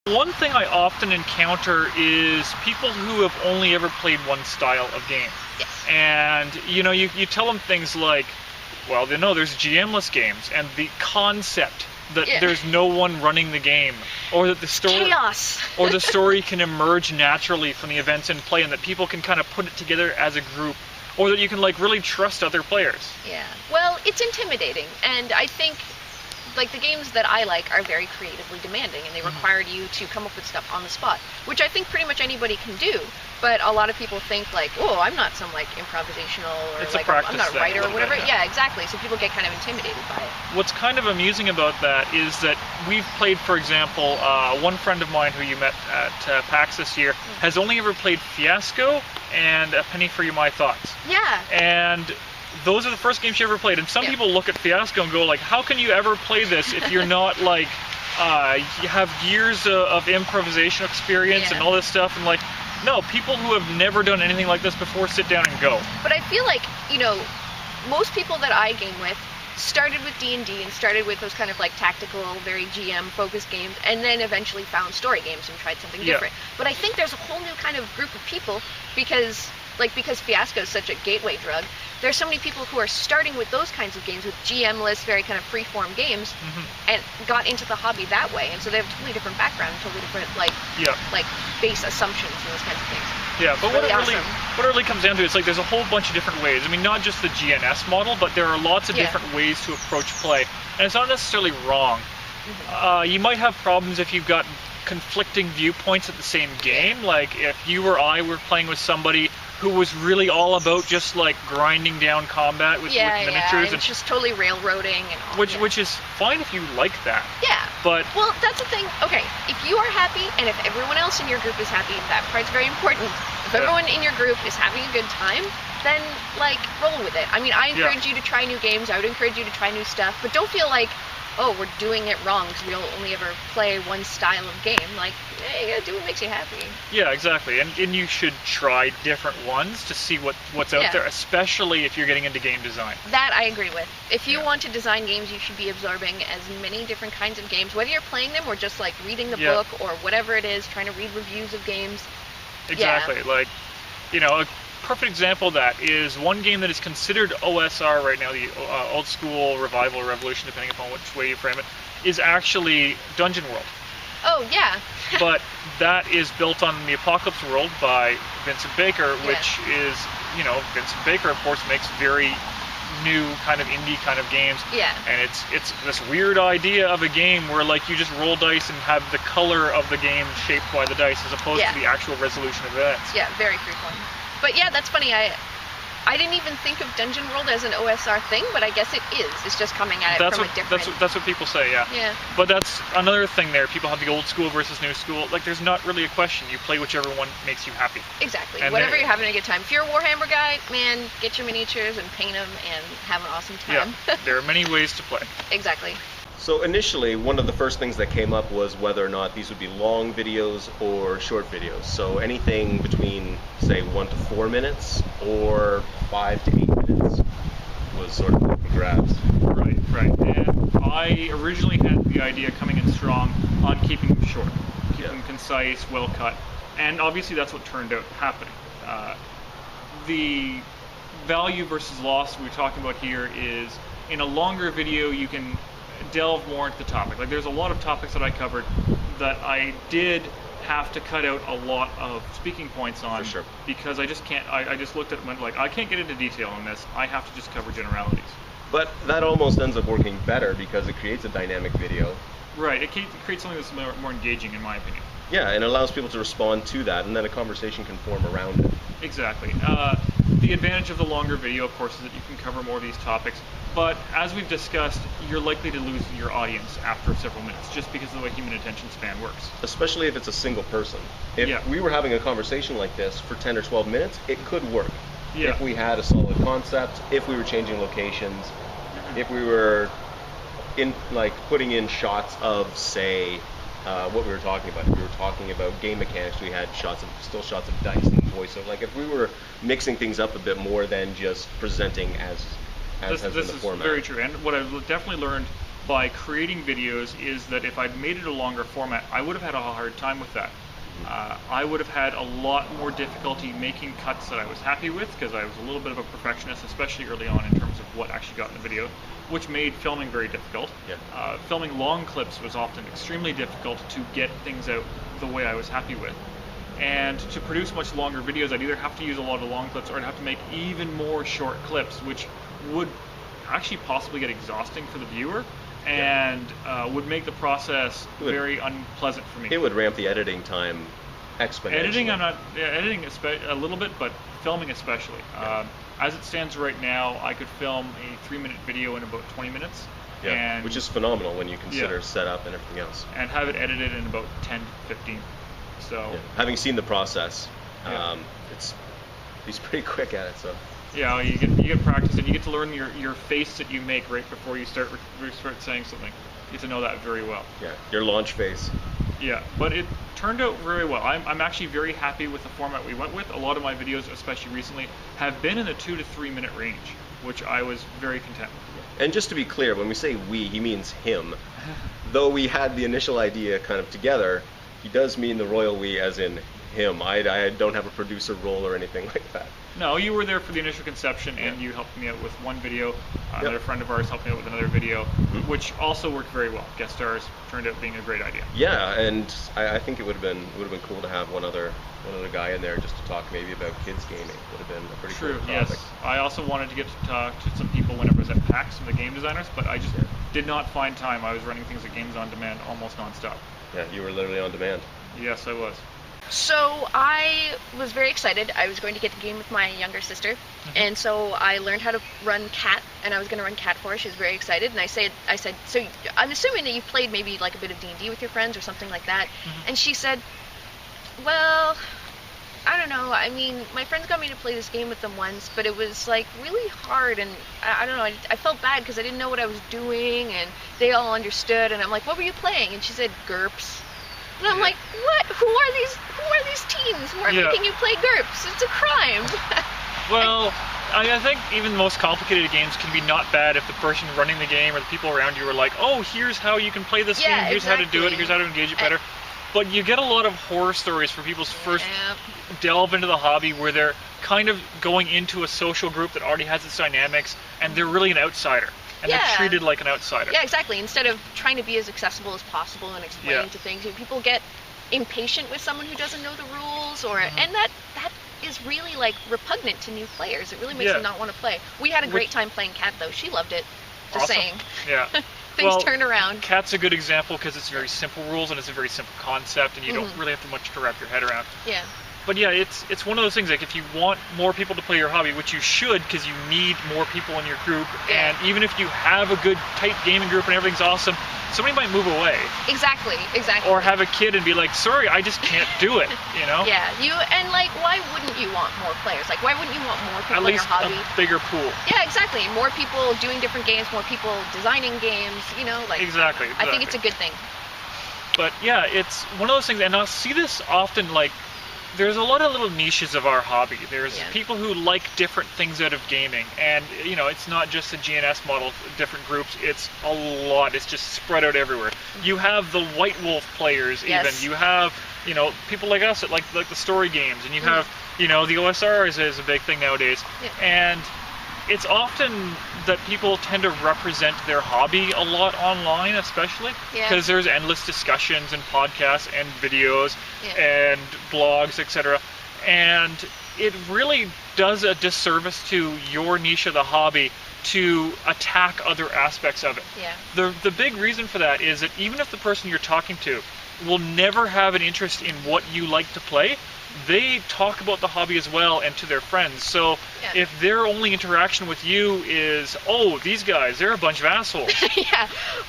One thing I often encounter is people who have only ever played one style of game. Yes. And, you tell them things like, well, they know there's GM-less games, and the concept that there's no one running the game, or that the story chaos, or the story can emerge naturally from the events in play, and that people can kind of put it together as a group, or that you can really trust other players. Yeah. Well, it's intimidating, and I think the games that I like are very creatively demanding, and they require you to come up with stuff on the spot, which I think pretty much anybody can do. But a lot of people think oh, I'm not some improvisational, or I'm not a writer or whatever. Yeah, exactly. So people get kind of intimidated by it. What's kind of amusing about that is that we've played, for example, one friend of mine who you met at PAX this year has only ever played Fiasco and A Penny for My Thoughts. Yeah. And those are the first games she ever played, and some people look at Fiasco and go how can you ever play this if you're not you have years of improvisation experience and all this stuff, and no, people who have never done anything like this before sit down and go. But I feel most people that I game with started with D&D and started with those kind of tactical, very GM-focused games, and then eventually found story games and tried something different. But I think there's a whole new kind of group of people because Fiasco is such a gateway drug. There's so many people who are starting with those kinds of games, with GM-less, very kind of free-form games, and got into the hobby that way. And so they have a totally different background, totally different base assumptions and those kinds of things. Yeah, but what it really comes down to is there's a whole bunch of different ways. I mean, not just the GNS model, but there are lots of different ways to approach play, and it's not necessarily wrong. You might have problems if you've got conflicting viewpoints at the same game. If you or I were playing with somebody who was really all about just grinding down combat with miniatures and just totally railroading and all, which is fine if you like that. Yeah. But well, that's the thing. Okay, if you are happy and if everyone else in your group is happy, that part's very important. If everyone in your group is having a good time, then roll with it. I mean, I encourage you to try new games. I would encourage you to try new stuff, but don't feel oh, we're doing it wrong because we'll only ever play one style of game. Hey, you gotta do what makes you happy. Yeah, exactly. And you should try different ones to see what's out there, especially if you're getting into game design. That I agree with. If you want to design games, you should be absorbing as many different kinds of games, whether you're playing them or just reading the book or whatever it is, trying to read reviews of games. Exactly. A perfect example of that is one game that is considered OSR right now, the old school revival or revolution, depending upon which way you frame it, is actually Dungeon World. Oh, yeah. But that is built on the Apocalypse World by Vincent Baker, which is, Vincent Baker, of course, makes very new kind of indie kind of games. Yeah. And it's this weird idea of a game where you just roll dice and have the color of the game shaped by the dice as opposed to the actual resolution of events. Yeah, very freeform. But yeah, that's funny. I didn't even think of Dungeon World as an OSR thing, but I guess it is. It's just coming at it from a different... That's what people say, yeah. Yeah. But that's another thing there. People have the old school versus new school. There's not really a question. You play whichever one makes you happy. Exactly. And whatever you're having a good time. If you're a Warhammer guy, man, get your miniatures and paint them and have an awesome time. Yeah, there are many ways to play. Exactly. So initially, one of the first things that came up was whether or not these would be long videos or short videos. So anything between, say, 1 to 4 minutes or 5 to 8 minutes was sort of up for grabs. Right. And I originally had the idea coming in strong on keeping them short, keeping them concise, well cut, and obviously that's what turned out happening. The value versus loss we're talking about here is in a longer video you can delve more into the topic. There's a lot of topics that I covered that I did have to cut out a lot of speaking points on. For sure. Because I just can't, I just looked at it and went I can't get into detail on this. I have to just cover generalities. But that almost ends up working better because it creates a dynamic video. Right, it creates something that's more engaging in my opinion. Yeah, and it allows people to respond to that, and then a conversation can form around it. Exactly. The advantage of the longer video, of course, is that you can cover more of these topics. But as we've discussed, you're likely to lose your audience after several minutes, just because of the way human attention span works. Especially if it's a single person. If we were having a conversation like this for 10 or 12 minutes, it could work. Yeah. If we had a solid concept, if we were changing locations, if we were putting in shots of, say, what we were talking about. If we were talking about game mechanics, we had shots of dice and voiceover. If we were mixing things up a bit more than just presenting as has been the format. This is very true. And what I've definitely learned by creating videos is that if I'd made it a longer format, I would have had a hard time with that. I would have had a lot more difficulty making cuts that I was happy with, because I was a little bit of a perfectionist, especially early on in terms of what actually got in the video, which made filming very difficult. Yeah. Filming long clips was often extremely difficult to get things out the way I was happy with. And to produce much longer videos, I'd either have to use a lot of long clips or I'd have to make even more short clips, which would actually possibly get exhausting for the viewer and would make the process very unpleasant for me. It would ramp the editing time exponentially. Editing, I'm not editing a little bit, but filming especially. As it stands right now, I could film a 3-minute video in about 20 minutes. Yeah, which is phenomenal when you consider setup and everything else. And have it edited in about 10 to 15. So having seen the process, he's pretty quick at it. So yeah, you get practice, and you get to learn your face that you make right before you start saying something. You get to know that very well. Yeah, your launch face. Yeah, but it turned out very well. I'm actually very happy with the format we went with. A lot of my videos, especially recently, have been in the 2 to 3 minute range, which I was very content with. And just to be clear, when we say we, he means him. Though we had the initial idea kind of together, he does mean the royal we as in him. I don't have a producer role or anything like that. No, you were there for the initial conception, and you helped me out with one video. Another friend of ours helped me out with another video, which also worked very well. Guest stars turned out being a great idea. Yeah, and I think it would have been cool to have one other guy in there just to talk maybe about kids gaming. Would have been a pretty cool topic. Yes. I also wanted to get to talk to some people whenever I was at PAX, some of the game designers, but I just did not find time. I was running things at Games on Demand almost nonstop. Yeah, you were literally on demand. Yes, I was. So I was very excited. I was going to get the game with my younger sister, and so I learned how to run Cat, and I was going to run Cat for her. She was very excited, and I said, so I'm assuming that you've played maybe like a bit of D&D with your friends or something like that. And she said, well, I don't know. I mean, my friends got me to play this game with them once, but it was like really hard, and I don't know. I felt bad because I didn't know what I was doing, and they all understood. And I'm like, what were you playing? And she said, GURPS. And I'm like, what? Who are these teens who are making you play GURPS? It's a crime. Well, I think even the most complicated games can be not bad if the person running the game or the people around you are like, oh, here's how you can play this game, here's how to do it, here's how to engage it better. But you get a lot of horror stories for people's first delve into the hobby where they're kind of going into a social group that already has its dynamics, and they're really an outsider. And they're treated like an outsider. Yeah, exactly. Instead of trying to be as accessible as possible and explaining to things, people get impatient with someone who doesn't know the rules, or and that is really like repugnant to new players. It really makes them not want to play. We had a great time playing Cat, though. She loved it. Just saying. Yeah. Things turn around. Cat's a good example because it's very simple rules and it's a very simple concept, and you don't really have much to wrap your head around. Yeah. But yeah, it's one of those things, like if you want more people to play your hobby, which you should because you need more people in your group, and even if you have a good tight gaming group and everything's awesome, somebody might move away. Exactly. Or have a kid and be like, sorry, I just can't do it, you know? Yeah, and like, why wouldn't you want more players? Like, why wouldn't you want more people in your hobby? At least a bigger pool. Yeah, exactly. More people doing different games, more people designing games, you know? Like, Exactly. I think it's a good thing. But yeah, it's one of those things, and I'll see this often, like, there's a lot of little niches of our hobby. There's people who like different things out of gaming, and you know, it's not just a GNS model, different groups, it's a lot, it's just spread out everywhere. You have the White Wolf players, even, you have, you know, people like us that like the story games, and you have, you know, the OSR is a big thing nowadays, and it's often that people tend to represent their hobby a lot online, especially because there's endless discussions and podcasts and videos and blogs, etc. And it really does a disservice to your niche of the hobby to attack other aspects of it. The big reason for that is that even if the person you're talking to will never have an interest in what you like to play, they talk about the hobby as well and to their friends. So if their only interaction with you is, oh, these guys, they're a bunch of assholes.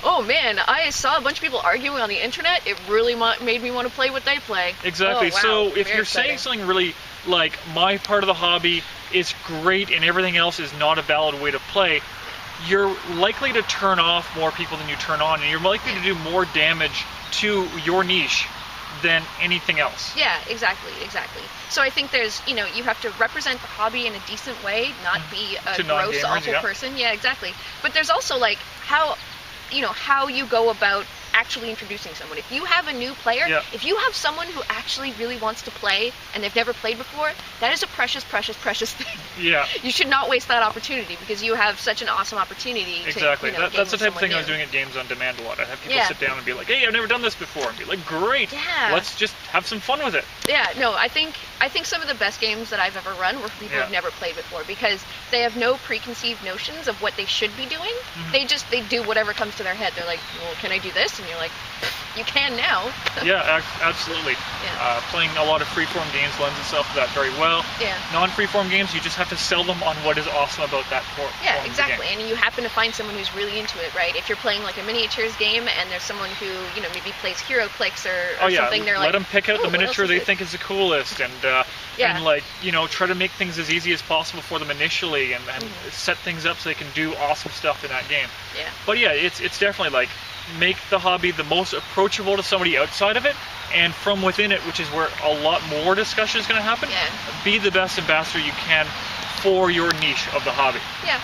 Oh man, I saw a bunch of people arguing on the internet. It really made me want to play what they play. Exactly. So if you're saying something really like, my part of the hobby is great and everything else is not a valid way to play, you're likely to turn off more people than you turn on, and you're likely to do more damage to your niche than anything else. Yeah, exactly. So I think there's, you know, you have to represent the hobby in a decent way, not be a gross, awful person. Yeah, exactly. But there's also like, how how you go about actually introducing someone. If you have a new player, if you have someone who actually really wants to play and they've never played before, that is a precious, precious, precious thing. Yeah. You should not waste that opportunity because you have such an awesome opportunity. Exactly. To, that's the type of thing new. I was doing at Games on Demand a lot. I'd have people sit down and be like, "Hey, I've never done this before," and be like, "Great, let's just have some fun with it." Yeah. No, I think some of the best games that I've ever run were for people who've never played before because they have no preconceived notions of what they should be doing. They do whatever comes to their head. They're like, "Well, can I do this?" And you're like, "You can now." Yeah, absolutely. Playing a lot of freeform games lends itself to that very well. Yeah. Non-freeform games, you just have to sell them on what is awesome about that form. Yeah, exactly. And you happen to find someone who's really into it, right? If you're playing like a miniatures game and there's someone who maybe plays HeroClix or something, they're let like, them pick out the miniature they think is the coolest, and try to make things as easy as possible for them initially, and set things up so they can do awesome stuff in that game. Yeah. But yeah, it's definitely like make the hobby the most approachable to somebody outside of it, and from within it, which is where a lot more discussion is going to happen. Yeah. Be the best ambassador you can for your niche of the hobby. Yeah.